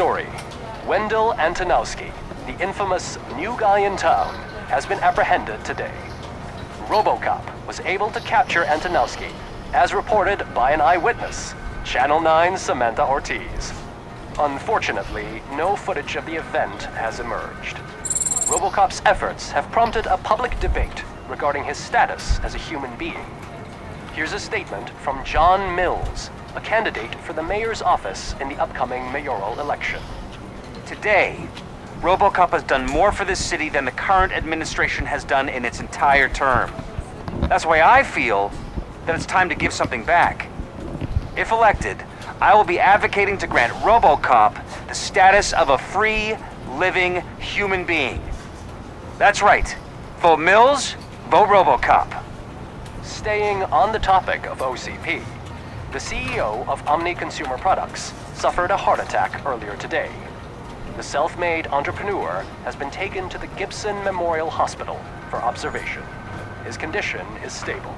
story. Wendell Antonowski, the infamous new guy in town, has been apprehended today. Robocop was able to capture Antonowski, as reported by an eyewitness, Channel 9's Samantha Ortiz. Unfortunately, no footage of the event has emerged. Robocop's efforts have prompted a public debate regarding his status as a human being. Here's a statement from John Mills, a candidate for the mayor's office in the upcoming mayoral election. Today, Robocop has done more for this city than the current administration has done in its entire term. That's why I feel that it's time to give something back. If elected, I will be advocating to grant Robocop the status of a free, living human being. That's right. Vote Mills, vote Robocop. Staying on the topic of OCP, the CEO of Omni Consumer Products suffered a heart attack earlier today. The self-made entrepreneur has been taken to the Gibson Memorial Hospital for observation. His condition is stable.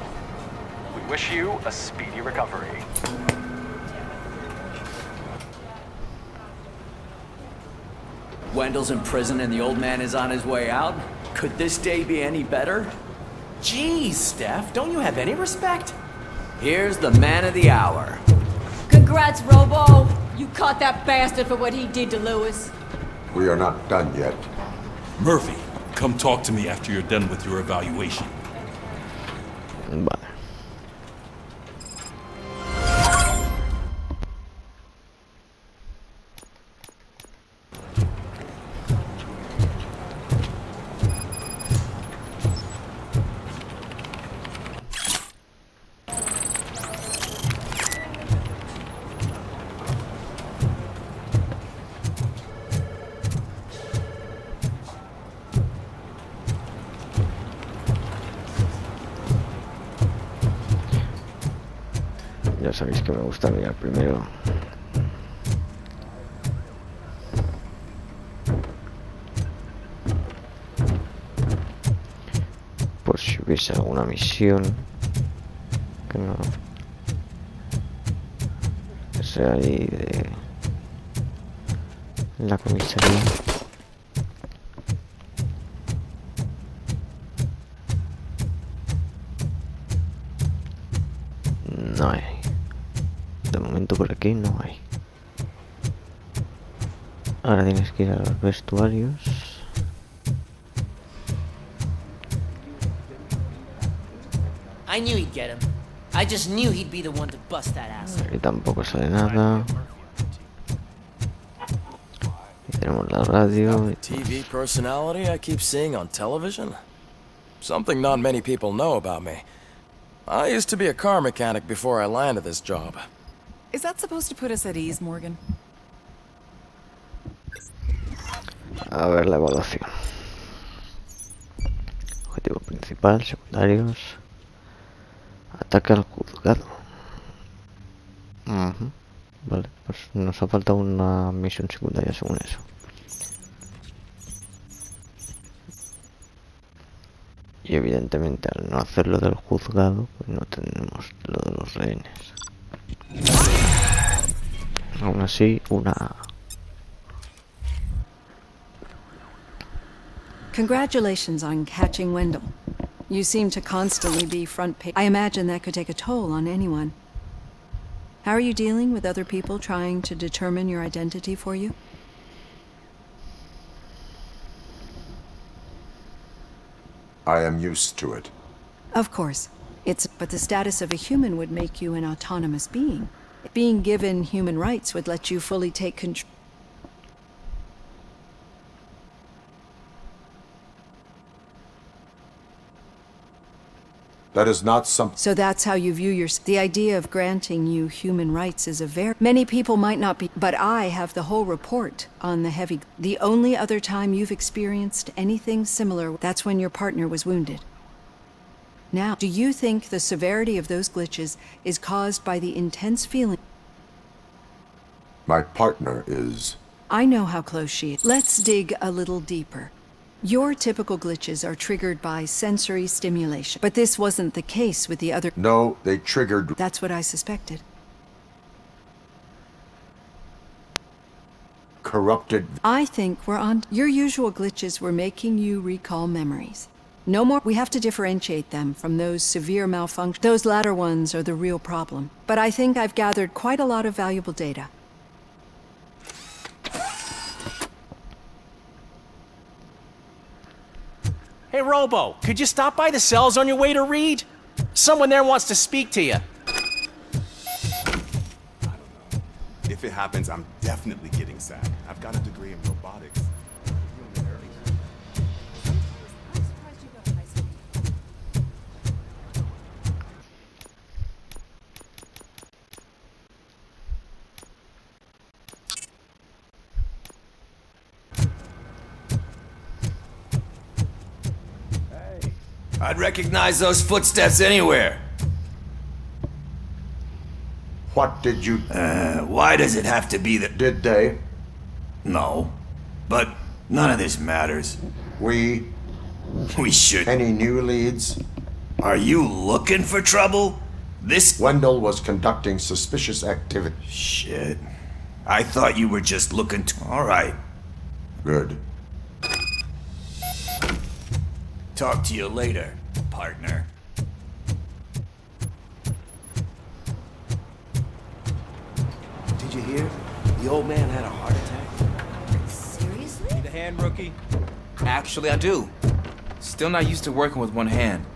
We wish you a speedy recovery. Wendell's in prison and the old man is on his way out? Could this day be any better? Jeez, Steph, don't you have any respect? Here's the man of the hour. Congrats, Robo! You caught that bastard for what he did to Lewis. We are not done yet. Murphy, come talk to me after you're done with your evaluation. Vale. Ya sabéis que me gusta mirar primero. Por si hubiese alguna misión que no sea ahí de la comisaría. No hay. De momento por aquí no hay. Ahora tienes que ir a los vestuarios. I knew he'd get him. I just knew he'd be the one to bust that ass. Aquí tampoco sale nada. Y tenemos la radio. TV personality I keep seeing on television? Something not many people know about me. I used to be a car mechanic before I landed this job. Is that supposed to put us at ease, Morgan? A ver la evaluación. Objetivo principal, secundarios. Ataque al juzgado. Vale, pues nos ha faltado una misión secundaria según eso. Y evidentemente al no hacer lo del juzgado, pues no tenemos lo de los rehenes. Aún así, una A. Congratulations on catching Wendell. You seem to constantly be front page. I imagine that could take a toll on anyone. How are you dealing with other people trying to determine your identity for you? I am used to it. Of course. But the status of a human would make you an autonomous being. Being given human rights would let you fully take control. That is not something. So that's how you view the idea of granting you human rights is many people might not be, but I have the whole report on the only other time you've experienced anything similar, that's when your partner was wounded. Now, do you think the severity of those glitches is caused by the intense feeling? My partner is. I know how close she is. Let's dig a little deeper. Your typical glitches are triggered by sensory stimulation, but this wasn't the case with the other. No, they triggered. That's what I suspected. corrupted. I think we're on. Your usual glitches were making you recall memories. No more. We have to differentiate them from those severe malfunctions. Those latter ones are the real problem. But I think I've gathered quite a lot of valuable data. Hey, Robo, could you stop by the cells on your way to Reed? Someone there wants to speak to you. If it happens, I'm definitely getting sacked. I've got a degree in robotics. I'd recognize those footsteps anywhere. What did you... Why does it have to be that... Did they? No. But none of this matters. We should... Any new leads? Are you looking for trouble? This... Wendell was conducting suspicious activity. Shit. I thought you were just looking to... All right. Good. Talk to you later, partner. Did you hear? The old man had a heart attack. Seriously? Need a hand, rookie? Actually, I do. Still not used to working with one hand.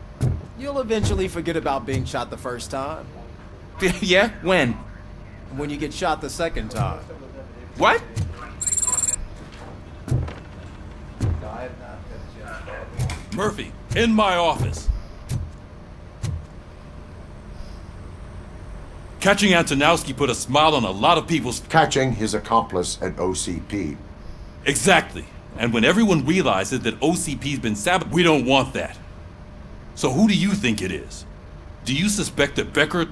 You'll eventually forget about being shot the first time. Yeah? When? When you get shot the second time. What? Murphy, in my office. Catching Antonowski put a smile on a lot of people's... Catching his accomplice at OCP. Exactly. And when everyone realizes that OCP's been sabotaged, we don't want that. So who do you think it is? Do you suspect that Becker...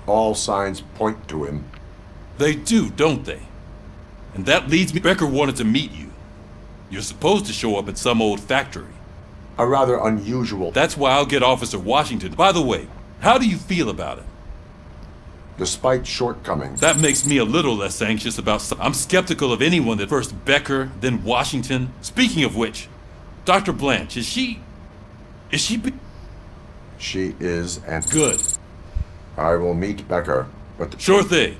All signs point to him. They do, don't they? And that leads me... Becker wanted to meet you. You're supposed to show up at some old factory. A rather unusual... That's why I'll get Officer Washington. By the way, how do you feel about it? Despite shortcomings... That makes me a little less anxious about... I'm skeptical of anyone that first Becker, then Washington. Speaking of which, Dr. Blanche, is she... She is, and... Good. I will meet Becker, but... Sure thing.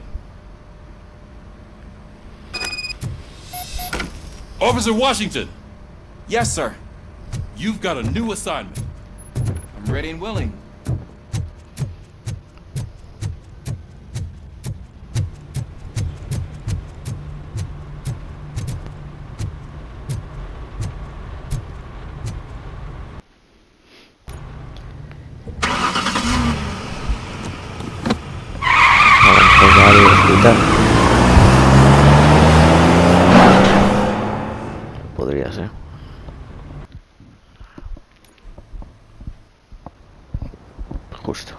Officer Washington! Yes, sir. You've got a new assignment. I'm ready and willing. Podría ser. Justo.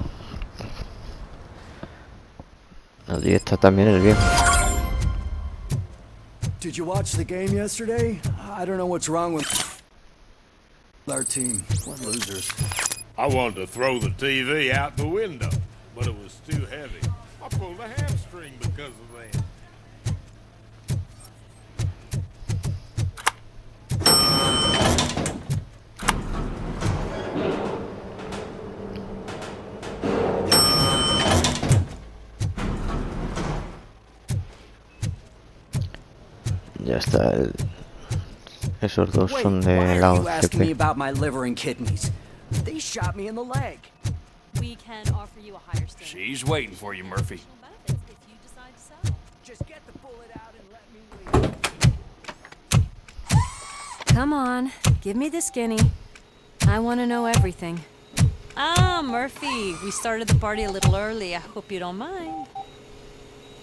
Allí está también el viejo. Did you watch the game yesterday? I don't know what's wrong with our team. What losers. I wanted to throw the TV out the window, but it was too heavy. I pulled a hamstring because of that. Ya está el... Esos dos son de Why la are you asking me OCP. about my liver and kidneys? They shot me in the leg. We can offer you a higher standard. She's waiting for you, Murphy. Benefits if you decide to sell. Just get the bullet out and let me leave. Come on, give me the skinny. I want to know everything. Ah, Murphy, we started the party a little early. I hope you don't mind.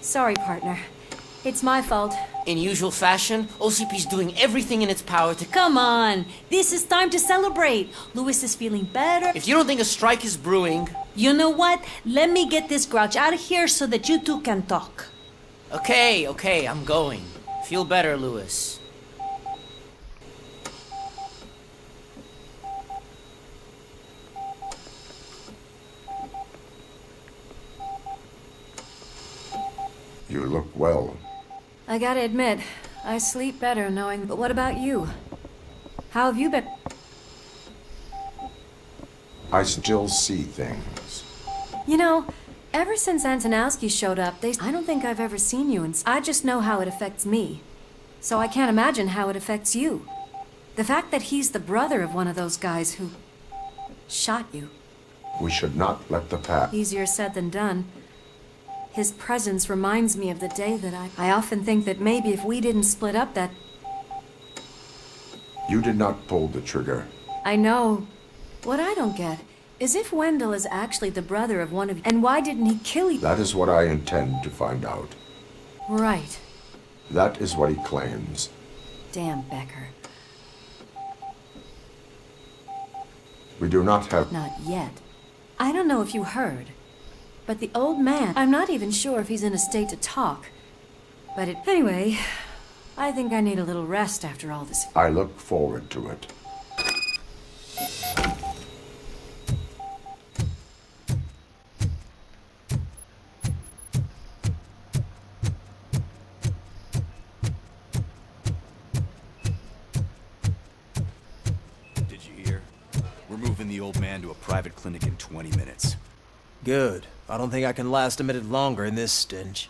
Sorry, partner. It's my fault. In usual fashion, OCP's doing everything in its power to... Come on, this is time to celebrate. Louis is feeling better. If you don't think a strike is brewing... You know what? Let me get this grouch out of here so that you two can talk. Okay, I'm going. Feel better, Louis. You look well. I gotta admit, I sleep better knowing. But what about you? How have you been? I still see things. You know, ever since Antonowski showed up, I don't think I've ever seen you, and I just know how it affects me. So I can't imagine how it affects you. The fact that he's the brother of one of those guys who shot you. We should not let the past. Easier said than done. His presence reminds me of the day that I often think that maybe if we didn't split up that... You did not pull the trigger. I know. What I don't get is if Wendell is actually the brother of one of you, and why didn't he kill you? That is what I intend to find out. Right. That is what he claims. Damn Becker. We do not have... Not yet. I don't know if you heard, but the old man, I'm not even sure if he's in a state to talk. But anyway, I think I need a little rest after all this. I look forward to it. Did you hear? We're moving the old man to a private clinic in 20 minutes. Good. I don't think I can last a minute longer in this stench.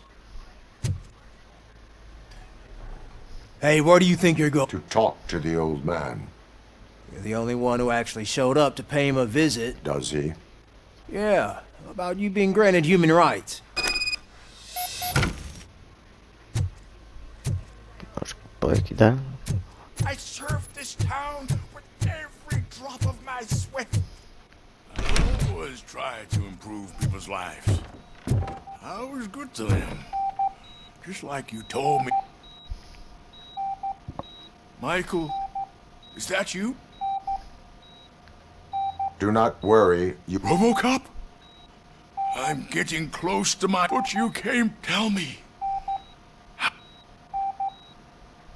Hey, where do you think you're going? To talk to the old man. You're the only one who actually showed up to pay him a visit. Does he? Yeah, about you being granted human rights. ¿Puedes quitar? I served this town with every drop of my sweat. I always tried to improve people's lives. I was good to them. Just like you told me. Michael, is that you? Do not worry, you... Robocop? I'm getting close to my... But you came... Tell me.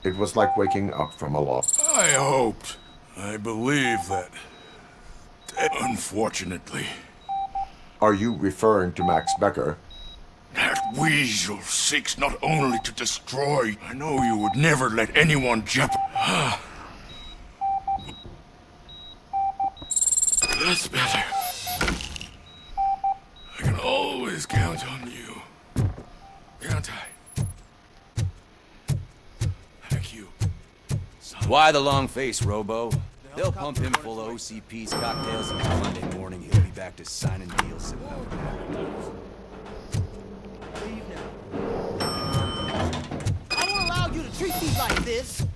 It was like waking up from a loss. I hoped. I believe that. Unfortunately. Are you referring to Max Becker? That weasel seeks not only to destroy. I know you would never let anyone jeopardize. That's better. I can always count on you. Can't I? Thank you. Why the long face, Robo? They'll pump him full of OCP's cocktails, and Monday morning he'll be back to signing deals sipping on I won't allow you to treat me like this.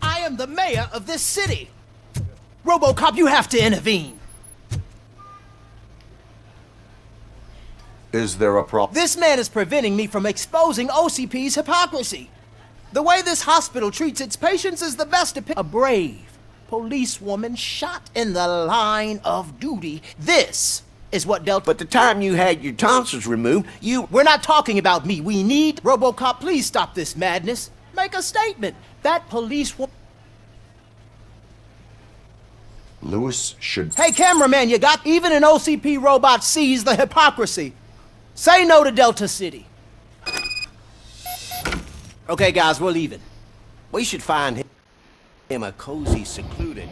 I am the mayor of this city. Robocop, you have to intervene. Is there a problem? This man is preventing me from exposing OCP's hypocrisy. The way this hospital treats its patients is the best a brave policewoman shot in the line of duty. This is what dealt. But the time you had your tonsils removed, We're not talking about me. We need... Robocop, please stop this madness. Make a statement. That policewoman... Lewis should... Hey, cameraman, you got... Even an OCP robot sees the hypocrisy. Say no to Delta City. Okay, guys, we're leaving. we should find him a cozy, secluded...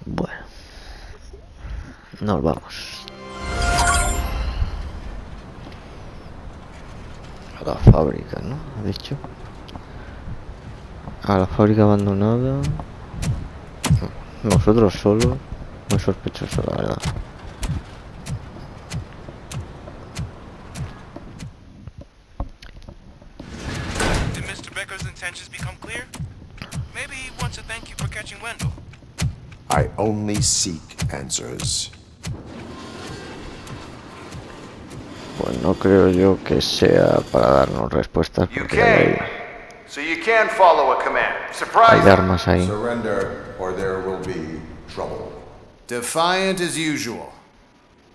Bueno. Nos vamos. A la fábrica, ¿no? Ha dicho. A la fábrica abandonada. Nosotros solos. Muy sospechoso, la verdad. Did Mr. Becker's intentions become clear? Maybe he wants to thank you for catching Wendell. I only seek answers. Pues no creo yo que sea para darnos respuestas porque hay So you can follow a command. Surprise! armas ahí. Surrender, or there will be trouble. Defiant as usual.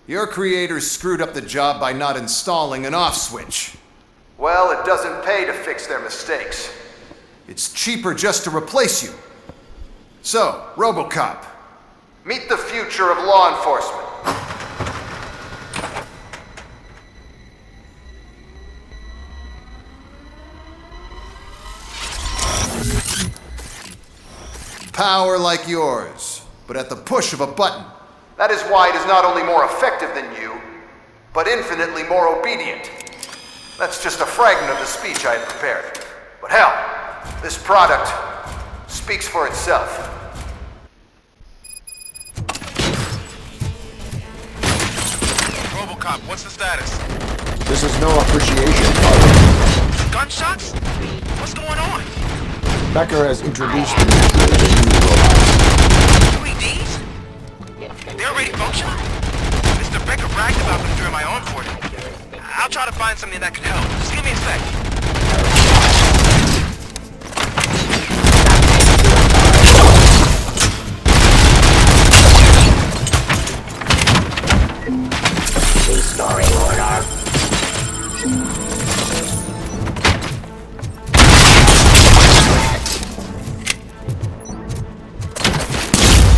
Your creators screwed up the job by not installing an off switch. Well, it doesn't pay to fix their mistakes. It's cheaper just to replace you. So, Robocop, meet the future of law enforcement. Power like yours, but at the push of a button. That is why it is not only more effective than you, but infinitely more obedient. That's just a fragment of the speech I had prepared. But hell, this product speaks for itself. Robocop, what's the status? This is no appreciation party. Gunshots? What's going on? Becker has introduced me to the new robots. UEDs? They're already functional? Mr. Becker bragged about them during my onboarding. I'll try to find something that could help. Just give me a sec. Restoring order.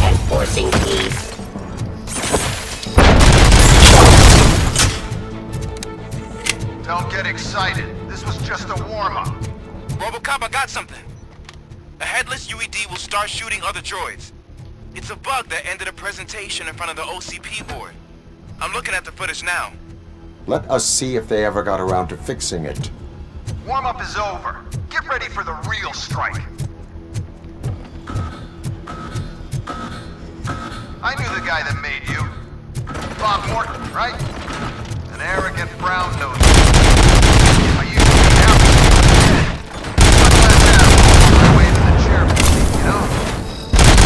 Enforcing peace. Don't get excited. This was just a warm-up. Robocop, I got something. A headless UED will start shooting other droids. It's a bug that ended a presentation in front of the OCP board. I'm looking at the footage now. Let us see if they ever got around to fixing it. Warm-up is over. Get ready for the real strike. I knew the guy that made you. Bob Morton, right? An arrogant brown-nosed. I used to be happy to be dead. But let that on my way to the chairman, you know?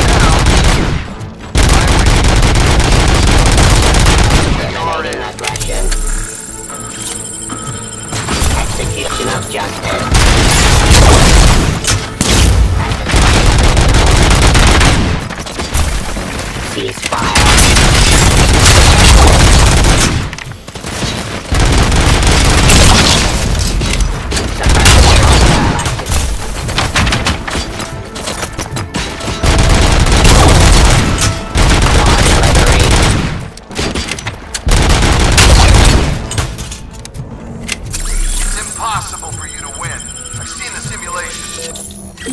Now, I wish Eliminating aggression. Execution of justice. Ceasefire.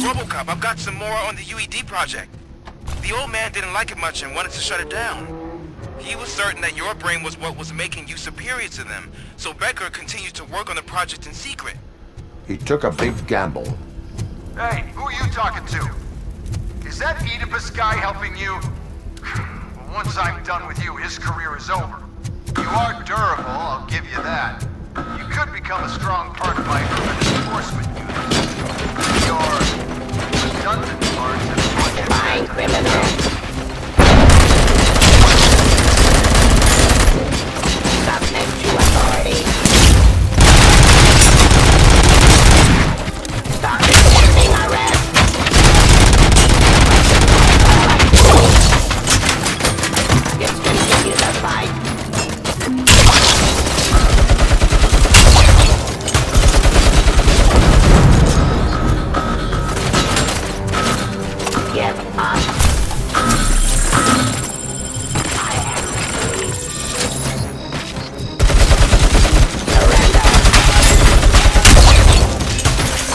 Robocop, I've got some more on the UED project. The old man didn't like it much and wanted to shut it down. He was certain that your brain was what was making you superior to them, so Becker continued to work on the project in secret. He took a big gamble. Hey, who are you talking to? Is that Oedipus guy helping you? Well, once I'm done with you, his career is over. You are durable, I'll give you that. You could become a strong part of my urban enforcement unit. Your redundant parts have Fine, criminal. Subject to authority. Stop resisting arrest. Let's continue the fight. Give up. I am free. Surrender.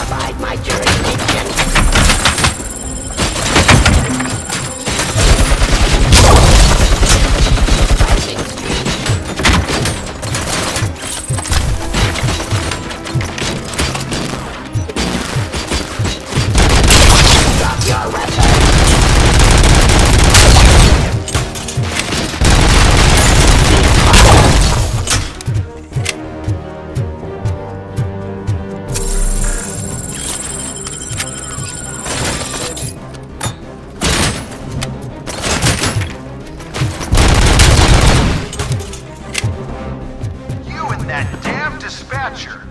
Abide my jurisdiction. Rising street. Drop your weapon. You and that damn dispatcher.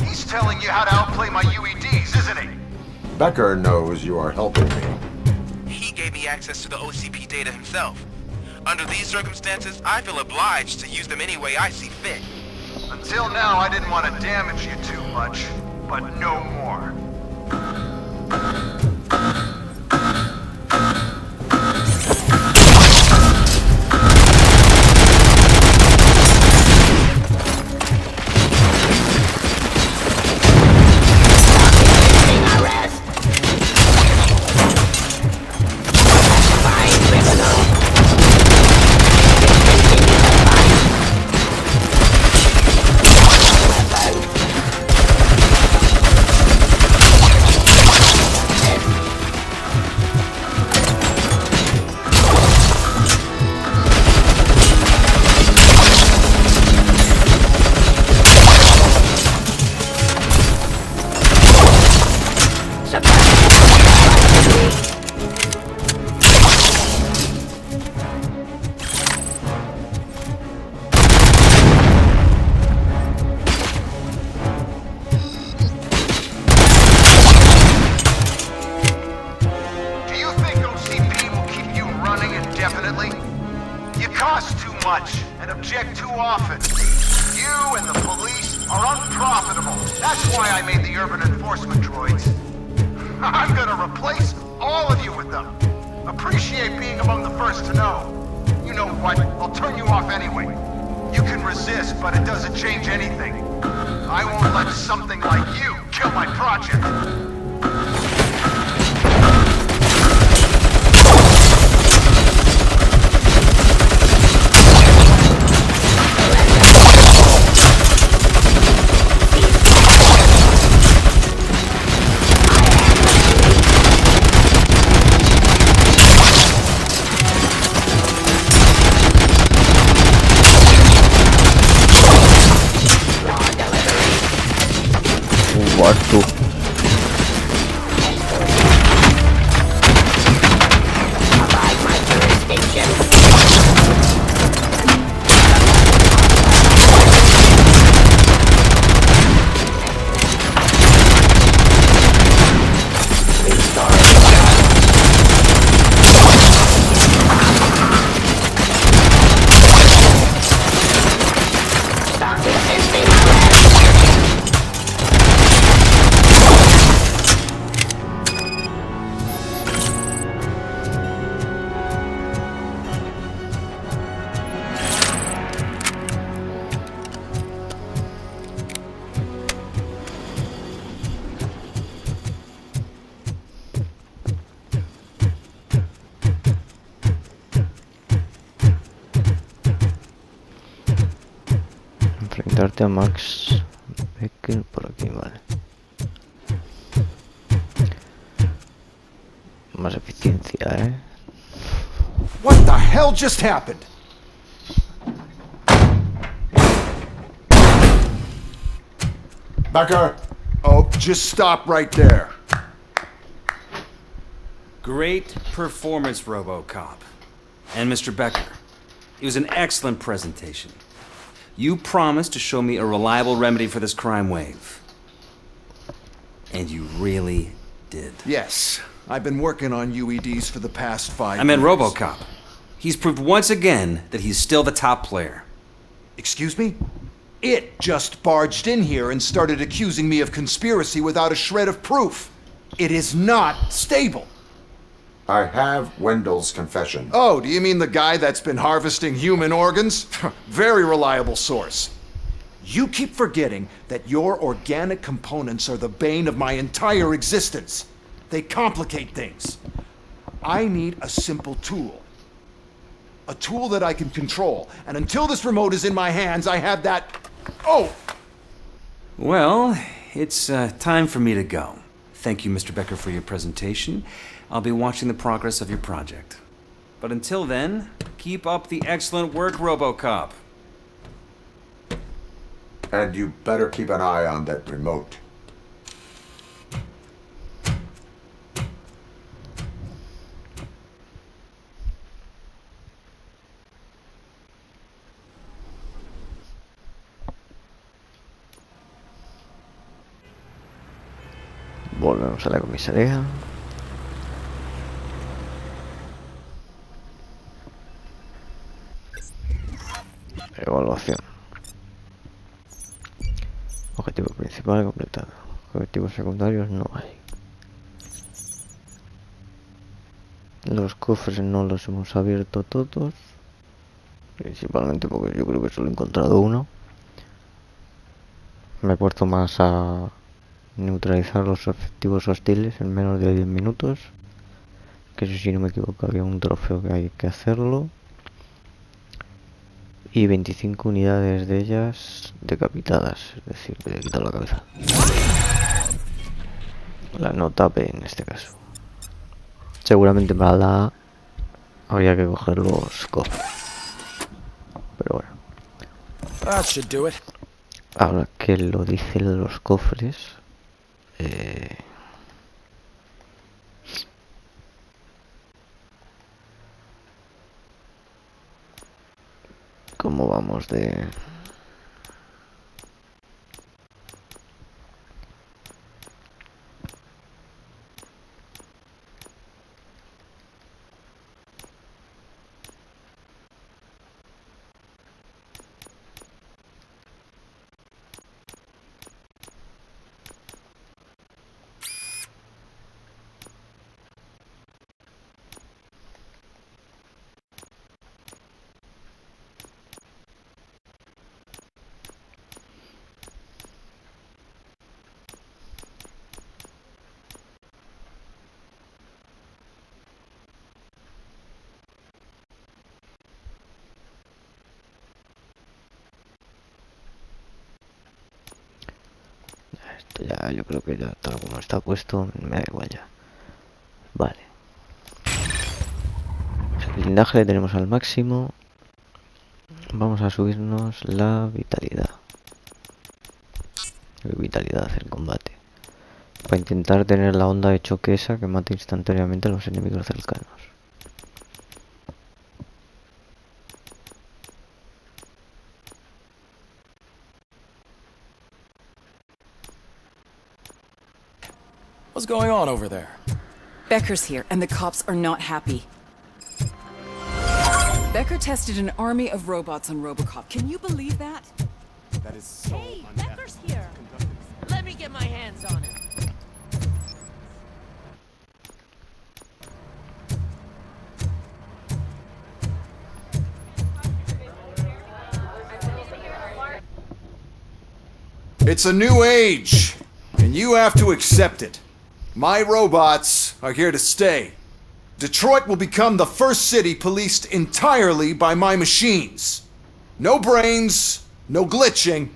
He's telling you how to outplay my UEDs, isn't he? Becker knows you are helping me. He gave me access to the OCP data himself. Under these circumstances, I feel obliged to use them any way I see fit. Until now, I didn't want to damage you too much, but no more. why I made the urban enforcement droids. I'm gonna replace all of you with them. Appreciate being among the first to know. You know what? I'll turn you off anyway. You can resist, but it doesn't change anything. I won't let something like you kill my project. What to? Abide my jurisdiction. Stop resisting arrest. Enfrentarte a Max Becker por aquí, vale. Más eficiencia, ¿eh? What the hell just happened? Becker! Oh, just stop right there. Great performance, Robocop. And Mr. Becker. It was an excellent presentation. You promised to show me a reliable remedy for this crime wave. And you really did. Yes, I've been working on UEDs for the past 5 years. I meant Robocop. He's proved once again that he's still the top player. Excuse me? It just barged in here and started accusing me of conspiracy without a shred of proof. It is not stable. I have Wendell's confession. Oh, do you mean the guy that's been harvesting human organs? Very reliable source. You keep forgetting that your organic components are the bane of my entire existence. They complicate things. I need a simple tool. A tool that I can control. And until this remote is in my hands, I have that... Oh! Well, it's time for me to go. Thank you, Mr. Becker, for your presentation. I'll be watching the progress of your project. But until then, keep up the excellent work, Robocop. And you better keep an eye on that remote. Volvemos a la comisaría. Evaluación. Objetivo principal completado. Objetivos secundarios no hay. Los cofres no los hemos abierto todos. Principalmente porque yo creo que solo he encontrado uno. Me he puesto más a neutralizar los efectivos hostiles en menos de 10 minutos. Que eso, si no me equivoco, había un trofeo que hay que hacerlo. Y 25 unidades de ellas decapitadas, es decir, que le he quitado la cabeza. La nota P en este caso. Seguramente para la A habría que coger los cofres. Pero bueno. That should do it. Ahora que lo dicen los cofres, ¿cómo vamos de...? Esto ya, yo creo que ya tal como está puesto, me da igual ya. Vale. El blindaje le tenemos al máximo. Vamos a subirnos la vitalidad. Vitalidad en combate. Para intentar tener la onda de choque esa que mate instantáneamente a los enemigos cercanos. What's going on over there? Becker's here, and the cops are not happy. Becker tested an army of robots on Robocop. Can you believe that? That is so Hey, Becker's here. Let me get my hands on him. It's a new age, and you have to accept it. My robots are here to stay. Detroit will become the first city policed entirely by my machines. No brains, no glitching,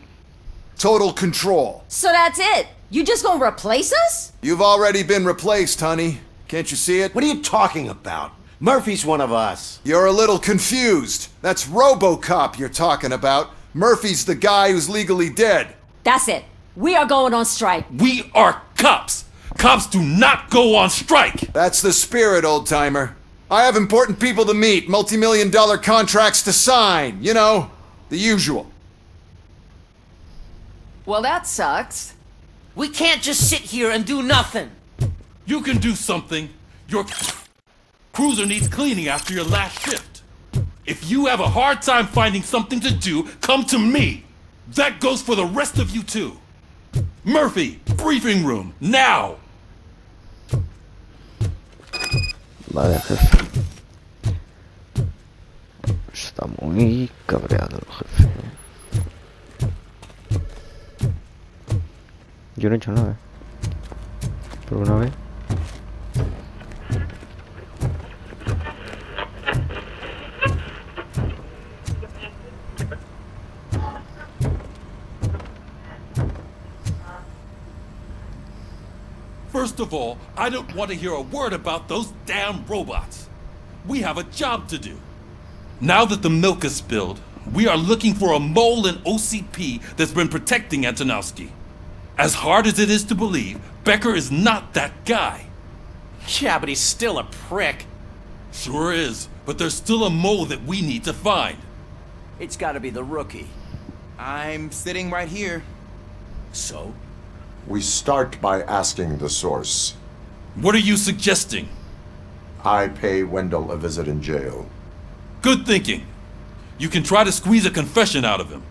total control. So that's it? You just gonna replace us? You've already been replaced, honey. Can't you see it? What are you talking about? Murphy's one of us. You're a little confused. That's Robocop you're talking about. Murphy's the guy who's legally dead. That's it. We are going on strike. We are cops. Cops do not go on strike. That's the spirit, old-timer. I have important people to meet, multi-million-dollar contracts to sign. You know, the usual. Well, that sucks. We can't just sit here and do nothing. You can do something. Your cruiser needs cleaning after your last shift. If you have a hard time finding something to do, come to me. That goes for the rest of you too. Murphy, briefing room, now! Vale, jefe. Está muy cabreado el jefe. Yo no he hecho nada, por una vez. First of all, I don't want to hear a word about those damn robots. We have a job to do. Now that the milk is spilled, we are looking for a mole in OCP that's been protecting Antonowski. As hard as it is to believe, Becker is not that guy. Yeah, but he's still a prick. Sure is, but there's still a mole that we need to find. It's gotta be the rookie. I'm sitting right here. So? We start by asking the source. What are you suggesting? I pay Wendell a visit in jail. Good thinking. You can try to squeeze a confession out of him.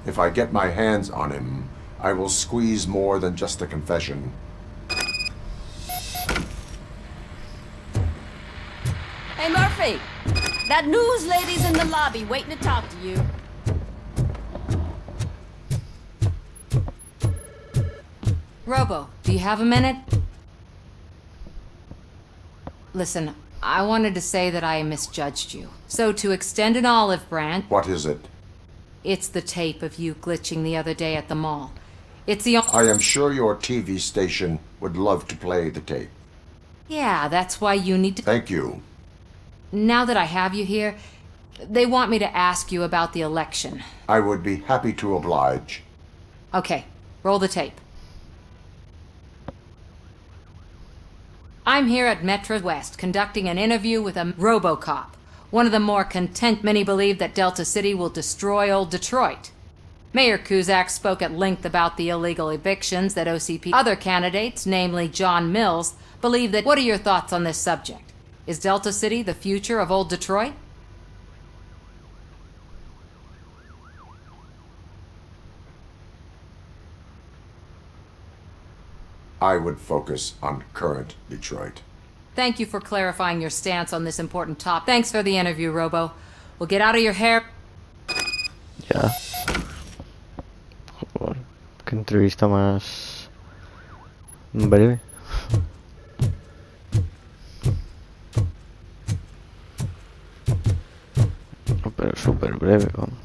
If I get my hands on him, I will squeeze more than just a confession. Hey, Murphy. That news lady's in the lobby waiting to talk to you. Robo, do you have a minute? Listen, I wanted to say that I misjudged you. So to extend an olive branch... What is it? It's the tape of you glitching the other day at the mall. It's the... I am sure your TV station would love to play the tape. Yeah, that's why you need to... Thank you. Now that I have you here, they want me to ask you about the election. I would be happy to oblige. Okay, roll the tape. I'm here at Metro West conducting an interview with a Robocop, one of the more content many believe that Delta City will destroy old Detroit. Mayor Cusack spoke at length about the illegal evictions that OCP other candidates, namely John Mills, believe that. What are your thoughts on this subject? Is Delta City the future of old Detroit? I would focus on current Detroit. Thank you for clarifying your stance on this important topic. Thanks for the interview, Robo. We'll get out of your hair. Ya. Joder, qué entrevista más breve. Pero súper breve, vamos.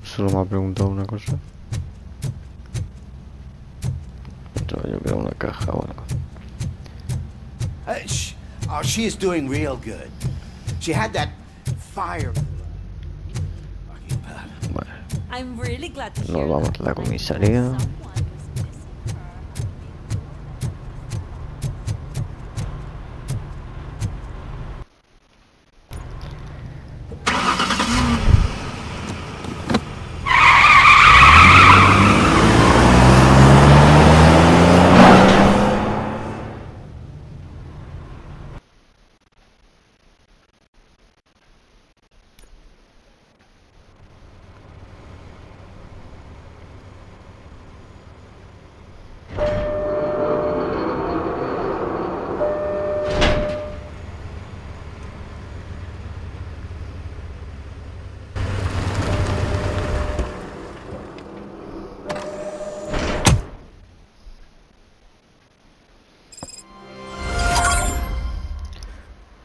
Solo me ha preguntado una cosa. Yo quiero una caja o algo. Oh, she is doing real good. She had that fire. I'm really glad to Nos vamos a la comisaría.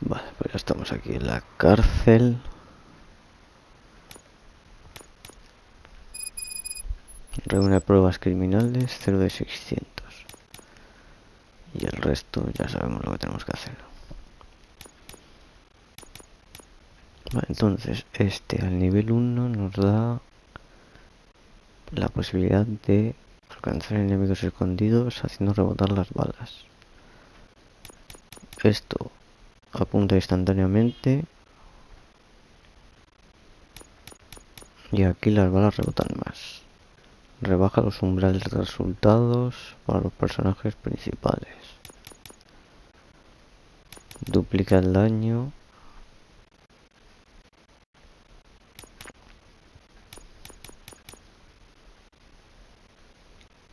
Vale, pues ya estamos aquí en la cárcel. Reúne pruebas criminales, 0 de 600. Y el resto ya sabemos lo que tenemos que hacer. Vale, entonces al nivel 1 nos da la posibilidad de alcanzar enemigos escondidos haciendo rebotar las balas. Esto apunta instantáneamente y aquí las balas rebotan más. Rebaja los umbrales de resultados para los personajes principales. Duplica el daño.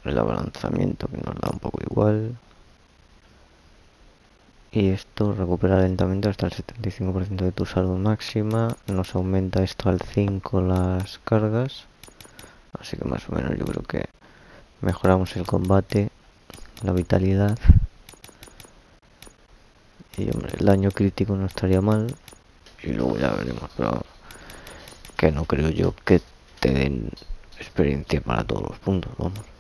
El abalanzamiento, que nos da un poco igual. Y esto recupera lentamente hasta el 75% de tu salud máxima. Nos aumenta esto al 5 las cargas. Así que más o menos yo creo que mejoramos el combate, la vitalidad. Y hombre, el daño crítico no estaría mal. Y luego ya veremos, pero que no creo yo que te den experiencia para todos los puntos, vamos.